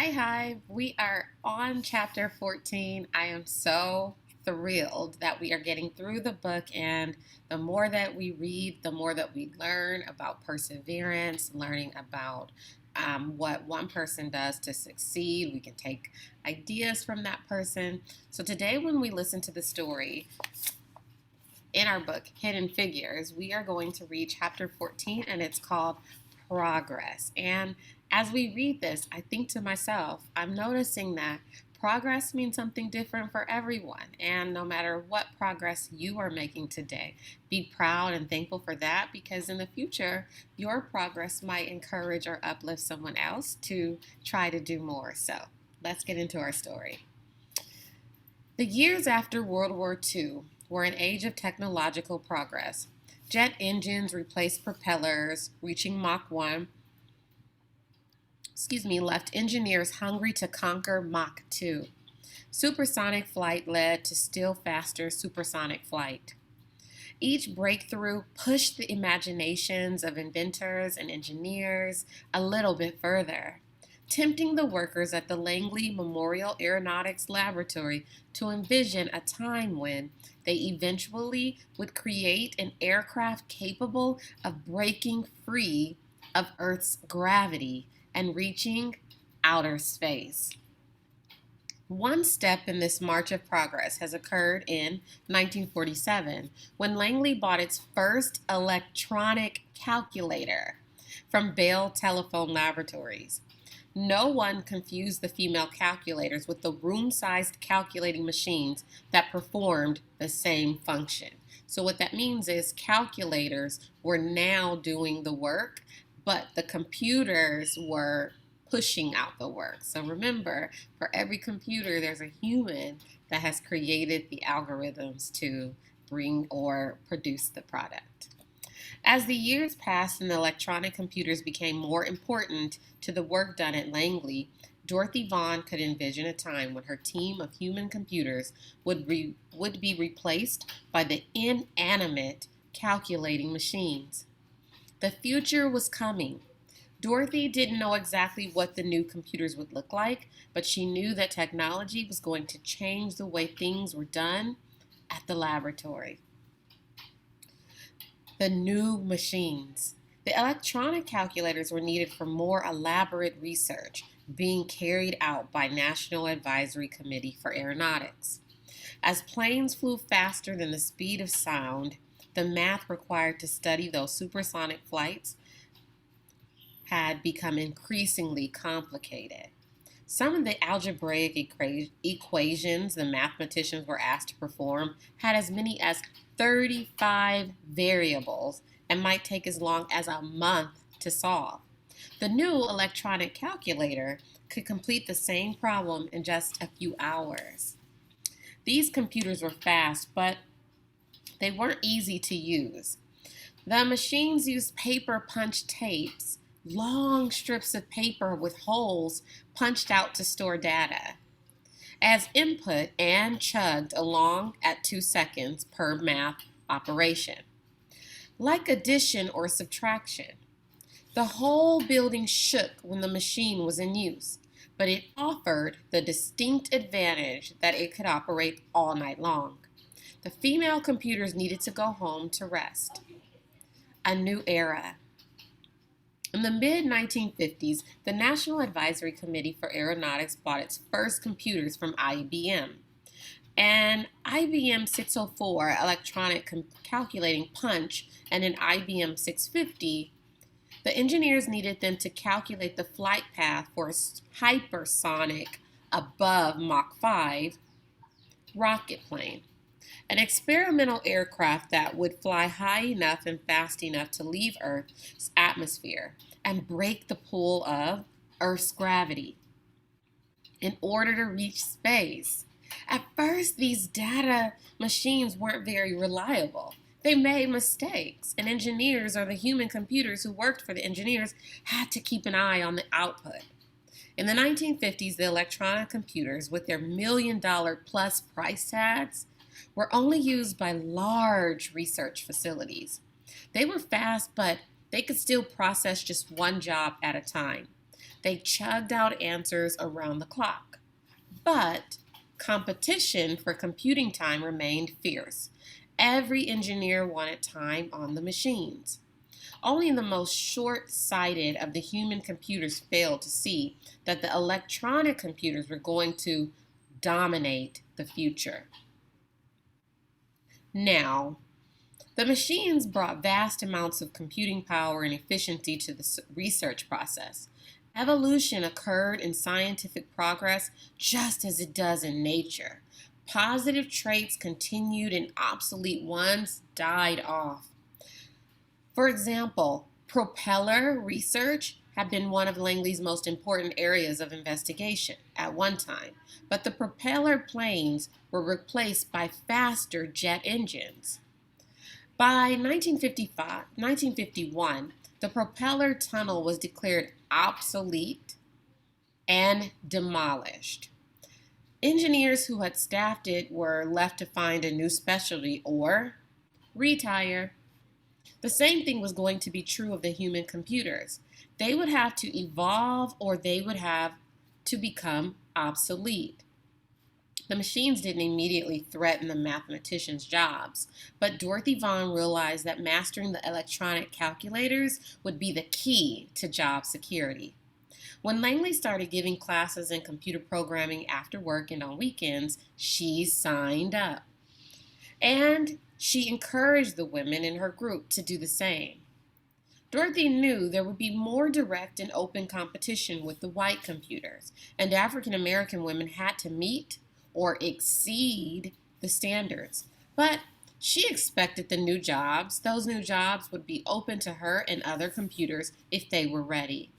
Hi, Hive. We are on chapter 14. I am so thrilled that we are getting through the book, and the more that we read, the more that we learn about perseverance, learning about what one person does to succeed. We can take ideas from that person. So, today, when we listen to the story in our book, Hidden Figures, we are going to read chapter 14, and it's called Progress. And as we read this, I think to myself, I'm noticing that progress means something different for everyone. And no matter what progress you are making today, be proud and thankful for that, because in the future, your progress might encourage or uplift someone else to try to do more. So let's get into our story. The years after World War II were an age of technological progress. Jet engines replaced propellers, reaching Mach 1, left engineers hungry to conquer Mach 2. Supersonic flight led to still faster supersonic flight. Each breakthrough pushed the imaginations of inventors and engineers a little bit further, tempting the workers at the Langley Memorial Aeronautics Laboratory to envision a time when they eventually would create an aircraft capable of breaking free of Earth's gravity and reaching outer space. One step in this march of progress has occurred in 1947 when Langley bought its first electronic calculator from Bell Telephone Laboratories. No one confused the female calculators with the room-sized calculating machines that performed the same function. So what that means is calculators were now doing the work, but the computers were pushing out the work. So remember, for every computer, there's a human that has created the algorithms to bring or produce the product. As the years passed and the electronic computers became more important to the work done at Langley, Dorothy Vaughan could envision a time when her team of human computers would be replaced by the inanimate calculating machines. The future was coming. Dorothy didn't know exactly what the new computers would look like, but she knew that technology was going to change the way things were done at the laboratory. The new machines. The electronic calculators were needed for more elaborate research being carried out by National Advisory Committee for Aeronautics. As planes flew faster than the speed of sound, the math required to study those supersonic flights had become increasingly complicated. Some of the algebraic equations the mathematicians were asked to perform had as many as 35 variables and might take as long as a month to solve. The new electronic calculator could complete the same problem in just a few hours. These computers were fast, but they weren't easy to use. The machines used paper punch tapes, long strips of paper with holes punched out to store data, as input and chugged along at 2 seconds per math operation. Like addition or subtraction, the whole building shook when the machine was in use, but it offered the distinct advantage that it could operate all night long. The female computers needed to go home to rest. A new era. In the mid-1950s, the National Advisory Committee for Aeronautics bought its first computers from IBM. An IBM 604 electronic calculating punch and an IBM 650, the engineers needed them to calculate the flight path for a hypersonic above Mach 5 rocket plane, an experimental aircraft that would fly high enough and fast enough to leave Earth's atmosphere and break the pull of Earth's gravity in order to reach space. At first, these data machines weren't very reliable. They made mistakes, and engineers, or the human computers who worked for the engineers, had to keep an eye on the output. In the 1950s, the electronic computers, with their $1 million plus price tags, were only used by large research facilities. They were fast, but they could still process just one job at a time. They chugged out answers around the clock. But competition for computing time remained fierce. Every engineer wanted time on the machines. Only the most short-sighted of the human computers failed to see that the electronic computers were going to dominate the future. Now, the machines brought vast amounts of computing power and efficiency to the research process. Evolution occurred in scientific progress just as it does in nature. Positive traits continued and obsolete ones died off. For example, propeller research had been one of Langley's most important areas of investigation at one time, but the propeller planes were replaced by faster jet engines. By 1951, the propeller tunnel was declared obsolete and demolished. Engineers who had staffed it were left to find a new specialty or retire. The same thing was going to be true of the human computers. They would have to evolve or they would have to become obsolete. The machines didn't immediately threaten the mathematicians' jobs, but Dorothy Vaughan realized that mastering the electronic calculators would be the key to job security. When Langley started giving classes in computer programming after work and on weekends, she signed up. And she encouraged the women in her group to do the same. Dorothy knew there would be more direct and open competition with the white computers, and African American women had to meet or exceed the standards. But she expected those new jobs would be open to her and other computers if they were ready.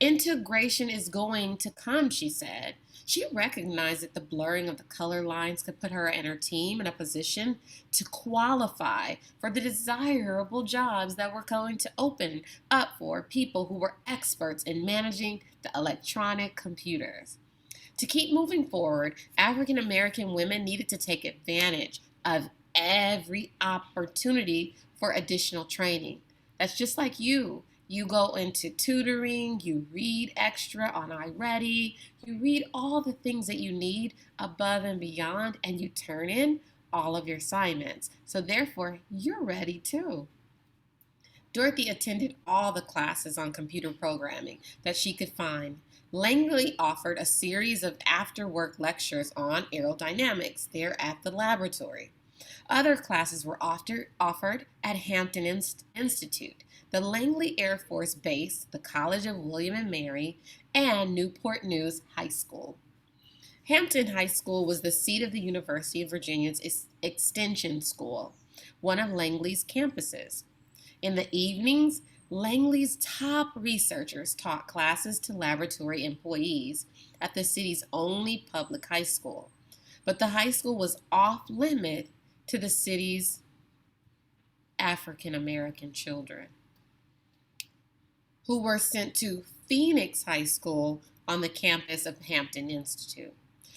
Integration is going to come, she said. She recognized that the blurring of the color lines could put her and her team in a position to qualify for the desirable jobs that were going to open up for people who were experts in managing the electronic computers. To keep moving forward, African American women needed to take advantage of every opportunity for additional training. That's just like you. You go into tutoring, you read extra on iReady, you read all the things that you need above and beyond, and you turn in all of your assignments. So therefore, you're ready too. Dorothy attended all the classes on computer programming that she could find. Langley offered a series of after-work lectures on aerodynamics there at the laboratory. Other classes were offered at Hampton Institute, the Langley Air Force Base, the College of William and Mary, and Newport News High School. Hampton High School was the seat of the University of Virginia's Extension School, one of Langley's campuses. In the evenings, Langley's top researchers taught classes to laboratory employees at the city's only public high school. But the high school was off-limit to the city's African American children, who were sent to Phoenix High School on the campus of Hampton Institute.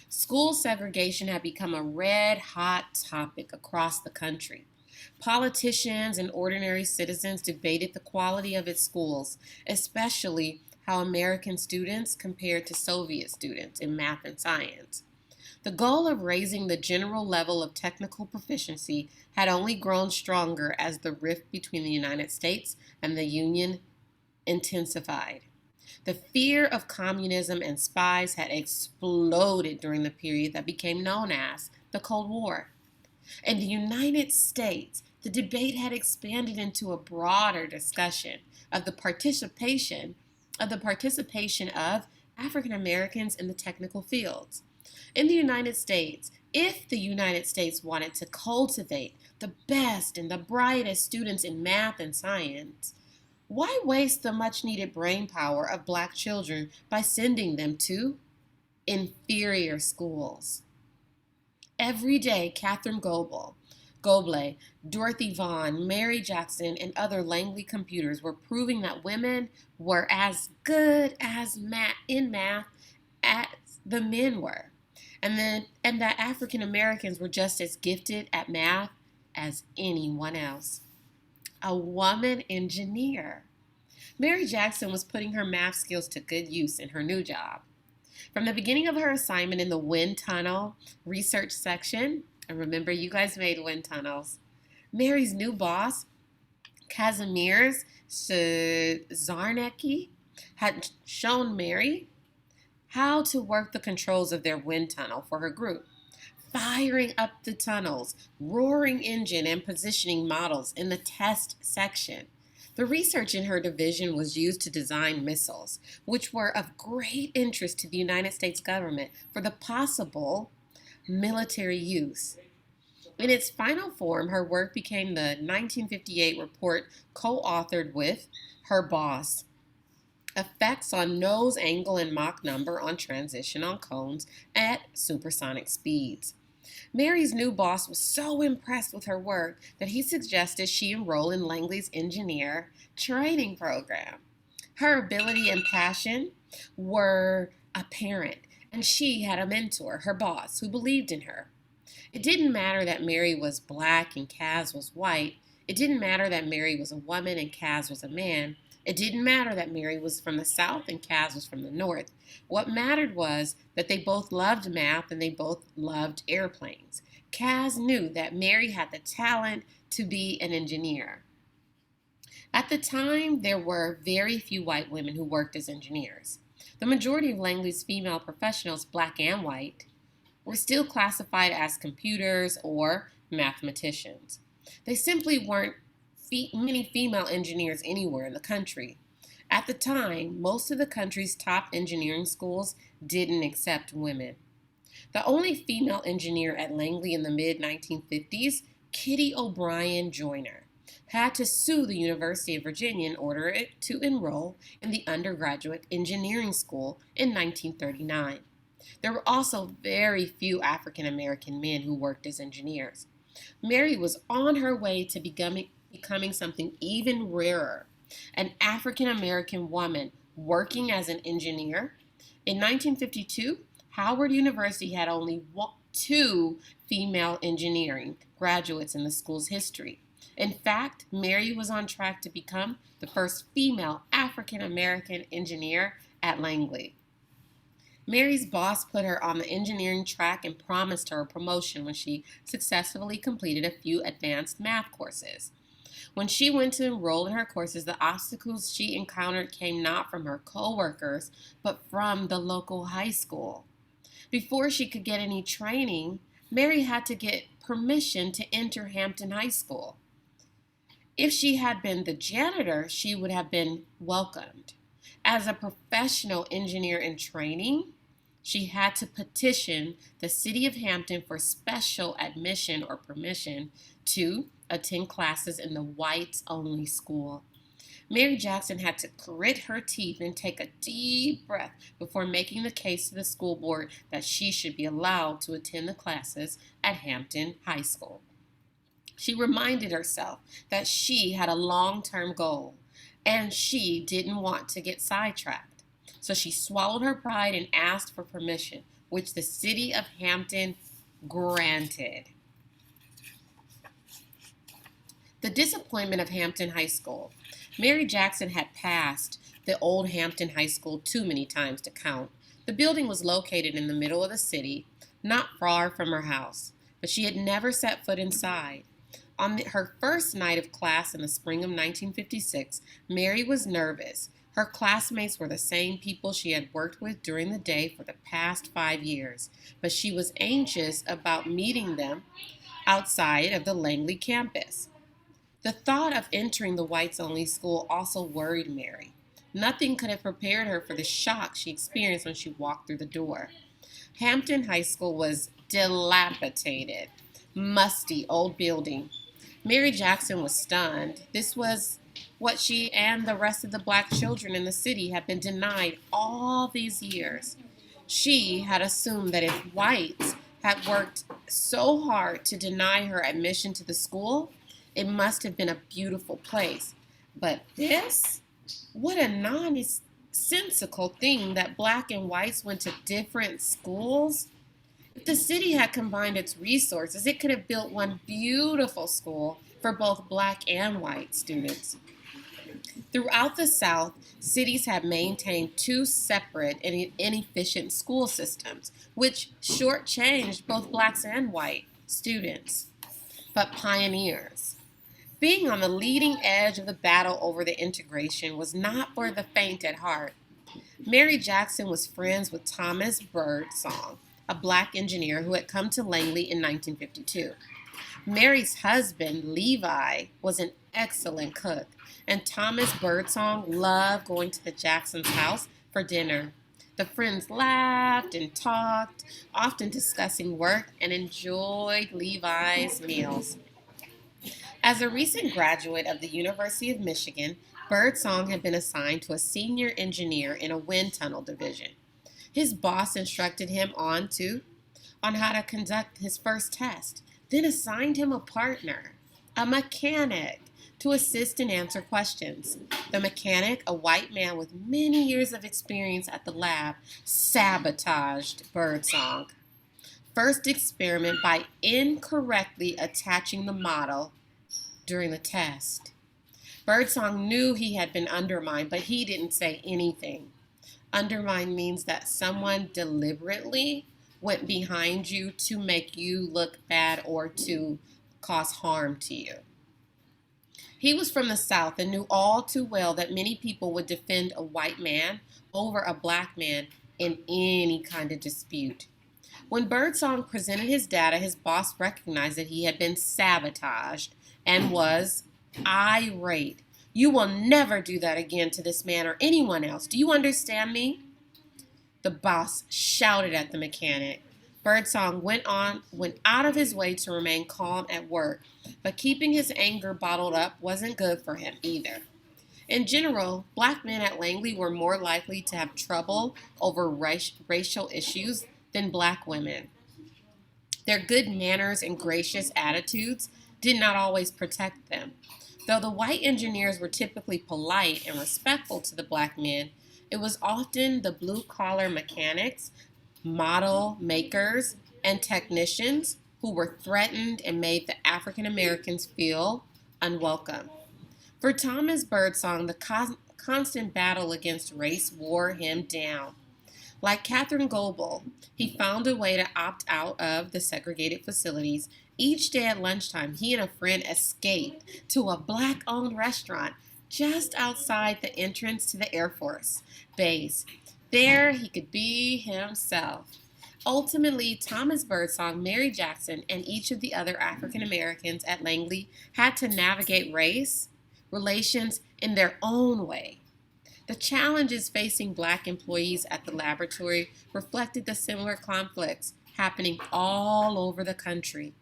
School segregation had become a red-hot topic across the country. Politicians and ordinary citizens debated the quality of its schools, especially how American students compared to Soviet students in math and science. The goal of raising the general level of technical proficiency had only grown stronger as the rift between the United States and the Union intensified. The fear of communism and spies had exploded during the period that became known as the Cold War. In the United States, the debate had expanded into a broader discussion of the participation of African Americans in the technical fields. In the United States, if the United States wanted to cultivate the best and the brightest students in math and science, why waste the much-needed brain power of black children by sending them to inferior schools? Every day, Katherine Goble, Dorothy Vaughan, Mary Jackson, and other Langley computers were proving that women were as good in math as the men were, and that African Americans were just as gifted at math as anyone else. A woman engineer. Mary Jackson was putting her math skills to good use in her new job. From the beginning of her assignment in the wind tunnel research section, and remember you guys made wind tunnels, Mary's new boss, Kazimierz Czarnecki, had shown Mary how to work the controls of their wind tunnel for her group, firing up the tunnels, roaring engine, and positioning models in the test section. The research in her division was used to design missiles, which were of great interest to the United States government for the possible military use. In its final form, her work became the 1958 report co-authored with her boss, Effects on Nose Angle and Mach Number on Transition on Cones at Supersonic Speeds. Mary's new boss was so impressed with her work that he suggested she enroll in Langley's engineer training program. Her ability and passion were apparent, and she had a mentor, her boss, who believed in her. It didn't matter that Mary was black and Kaz was white. It didn't matter that Mary was a woman and Kaz was a man. It didn't matter that Mary was from the South and Kaz was from the North. What mattered was that they both loved math and they both loved airplanes. Kaz knew that Mary had the talent to be an engineer. At the time, there were very few white women who worked as engineers. The majority of Langley's female professionals, black and white, were still classified as computers or mathematicians. They simply weren't many female engineers anywhere in the country. At the time, most of the country's top engineering schools didn't accept women. The only female engineer at Langley in the mid-1950s, Kitty O'Brien Joyner, had to sue the University of Virginia in order to enroll in the undergraduate engineering school in 1939. There were also very few African American men who worked as engineers. Mary was on her way to becoming something even rarer, an African American woman working as an engineer. In 1952, Howard University had only two female engineering graduates in the school's history. In fact, Mary was on track to become the first female African American engineer at Langley. Mary's boss put her on the engineering track and promised her a promotion when she successfully completed a few advanced math courses. When she went to enroll in her courses, the obstacles she encountered came not from her co-workers, but from the local high school. Before she could get any training, Mary had to get permission to enter Hampton High School. If she had been the janitor, she would have been welcomed. As a professional engineer in training, she had to petition the city of Hampton for special admission or permission to attend classes in the whites-only school. Mary Jackson had to grit her teeth and take a deep breath before making the case to the school board that she should be allowed to attend the classes at Hampton High School. She reminded herself that she had a long-term goal, and she didn't want to get sidetracked. So she swallowed her pride and asked for permission, which the city of Hampton granted. The disappointment of Hampton High School. Mary Jackson had passed the old Hampton High School too many times to count. The building was located in the middle of the city, not far from her house, but she had never set foot inside. On her first night of class in the spring of 1956, Mary was nervous. Her classmates were the same people she had worked with during the day for the past 5 years, but she was anxious about meeting them outside of the Langley campus. The thought of entering the whites-only school also worried Mary. Nothing could have prepared her for the shock she experienced when she walked through the door. Hampton High School was dilapidated, musty, old building. Mary Jackson was stunned. This was what she and the rest of the black children in the city had been denied all these years. She had assumed that if whites had worked so hard to deny her admission to the school, it must have been a beautiful place. But this? What a nonsensical thing that black and whites went to different schools. If the city had combined its resources, it could have built one beautiful school for both black and white students. Throughout the South, cities have maintained two separate and inefficient school systems, which shortchanged both blacks and white students, but pioneers. Being on the leading edge of the battle over the integration was not for the faint at heart. Mary Jackson was friends with Thomas Birdsong, a black engineer who had come to Langley in 1952. Mary's husband, Levi, was an excellent cook, and Thomas Birdsong loved going to the Jacksons' house for dinner. The friends laughed and talked, often discussing work, and enjoyed Levi's meals. As a recent graduate of the University of Michigan, Birdsong had been assigned to a senior engineer in a wind tunnel division. His boss instructed him on how to conduct his first test, then assigned him a partner, a mechanic, to assist and answer questions. The mechanic, a white man with many years of experience at the lab, sabotaged Birdsong. First experiment by incorrectly attaching the model during the test. Birdsong knew he had been undermined, but he didn't say anything. Undermine means that someone deliberately went behind you to make you look bad or to cause harm to you. He was from the South and knew all too well that many people would defend a white man over a black man in any kind of dispute. When Birdsong presented his data, his boss recognized that he had been sabotaged and was irate. "You will never do that again to this man or anyone else. Do you understand me?" The boss shouted at the mechanic. Birdsong went out of his way to remain calm at work, but keeping his anger bottled up wasn't good for him either. In general, black men at Langley were more likely to have trouble over racial issues than black women. Their good manners and gracious attitudes did not always protect them. Though the white engineers were typically polite and respectful to the black men, it was often the blue-collar mechanics, model makers, and technicians who were threatened and made the African Americans feel unwelcome. For Thomas Birdsong, the constant battle against race wore him down. Like Katherine, he found a way to opt out of the segregated facilities. Each day at lunchtime, he and a friend escaped to a black-owned restaurant just outside the entrance to the Air Force Base. There, he could be himself. Ultimately, Thomas Birdsong, Mary Jackson, and each of the other African Americans at Langley had to navigate race relations in their own way. The challenges facing black employees at the laboratory reflected the similar conflicts happening all over the country.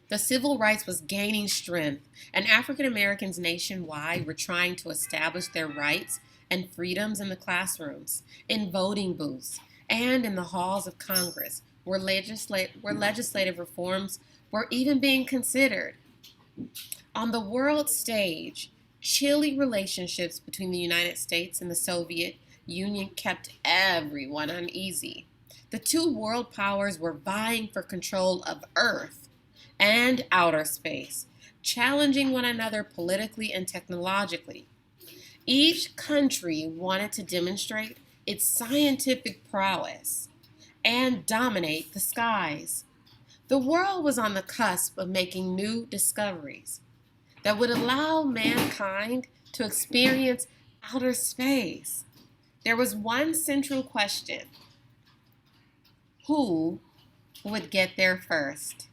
The civil rights was gaining strength, and African Americans nationwide were trying to establish their rights and freedoms in the classrooms, in voting booths, and in the halls of Congress, where legislative reforms were even being considered. On the world stage, chilly relationships between the United States and the Soviet Union kept everyone uneasy. The two world powers were vying for control of Earth and outer space, challenging one another politically and technologically. Each country wanted to demonstrate its scientific prowess and dominate the skies. The world was on the cusp of making new discoveries that would allow mankind to experience outer space. There was one central question: who would get there first?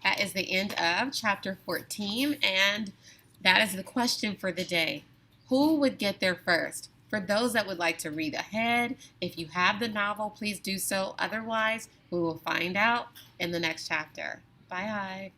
That is the end of chapter 14, and that is the question for the day. Who would get there first? For those that would like to read ahead, if you have the novel, please do so. Otherwise, we will find out in the next chapter. Bye, Hive.